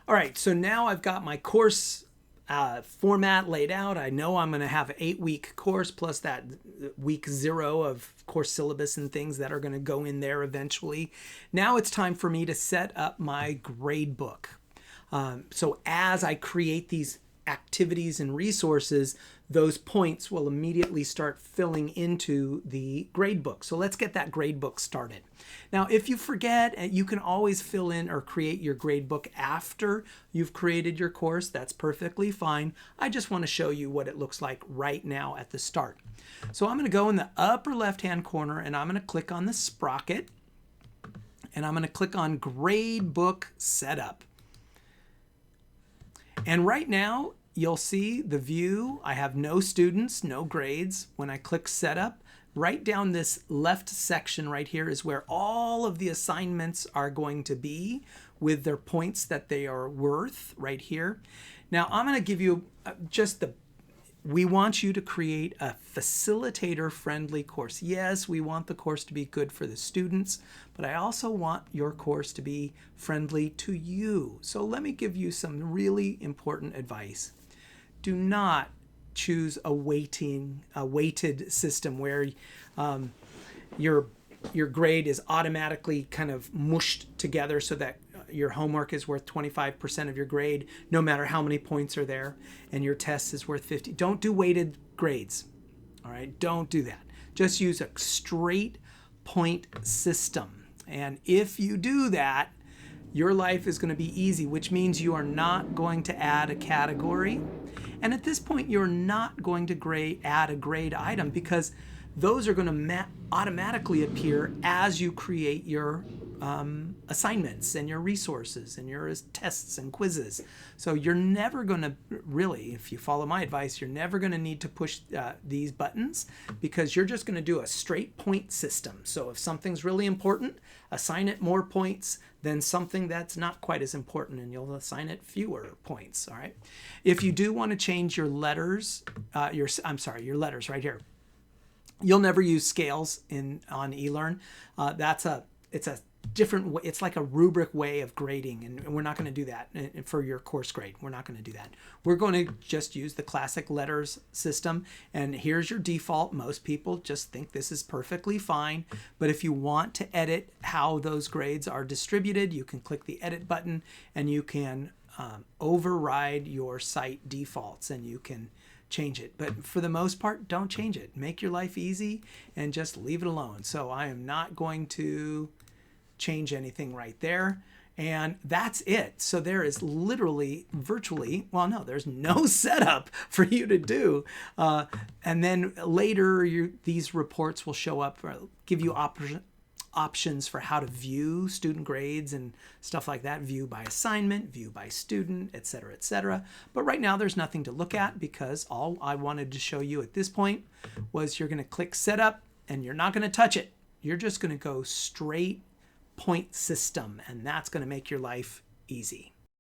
All right, so now I've got my course format laid out. I know I'm going to have an 8-week course plus that week 0 of course syllabus and things that are going to go in there eventually. Now it's time for me to set up my gradebook. So as I create these activities and resources, those points will immediately start filling into the gradebook. So let's get that gradebook started. Now, if you forget, you can always fill in or create your gradebook after you've created your course. That's perfectly fine. I just want to show you what it looks like right now at the start. So I'm going to go in the upper left-hand corner and I'm going to click on the sprocket and I'm going to click on Gradebook Setup. And right now, you'll see the view. I have no students, no grades. When I click Setup, right down this left section right here is where all of the assignments are going to be with their points that they are worth right here. Now, I'm going to give you we want you to create a facilitator-friendly course. Yes, we want the course to be good for the students, but I also want your course to be friendly to you. So let me give you some really important advice. Do not choose a weighted system where your grade is automatically kind of mushed together so that your homework is worth 25% of your grade, no matter how many points are there, and your test is worth 50. Don't do weighted grades. All right, don't do that. Just use a straight point system. And if you do that, your life is going to be easy, which means you are not going to add a category. And at this point, you're not going to add a grade item because those are going to automatically appear as you create your assignments and your resources and your tests and quizzes. So you're never going to really, if you follow my advice, you're never going to need to push these buttons because you're just going to do a straight point system. So if something's really important, assign it more points than something that's not quite as important, and you'll assign it fewer points. All right. If you do want to change your letters, your letters right here. You'll never use scales on eLearn. It's a different way. It's like a rubric way of grading, and we're not going to do that for your course grade. We're not going to do that. We're going to just use the classic letters system, and here's your default. Most people just think this is perfectly fine, but if you want to edit how those grades are distributed, you can click the edit button and you can override your site defaults and you can change it. But for the most part, don't change it. Make your life easy and just leave it alone. So I am not going to change anything right there. And that's it. So there is virtually, well, no, there's no setup for you to do. And then later, these reports will show up, give you options for how to view student grades and stuff like that, view by assignment, view by student, etc., etc. But right now there's nothing to look at because all I wanted to show you at this point was you're going to click setup and you're not going to touch it. You're just going to go straight point system, and that's going to make your life easy.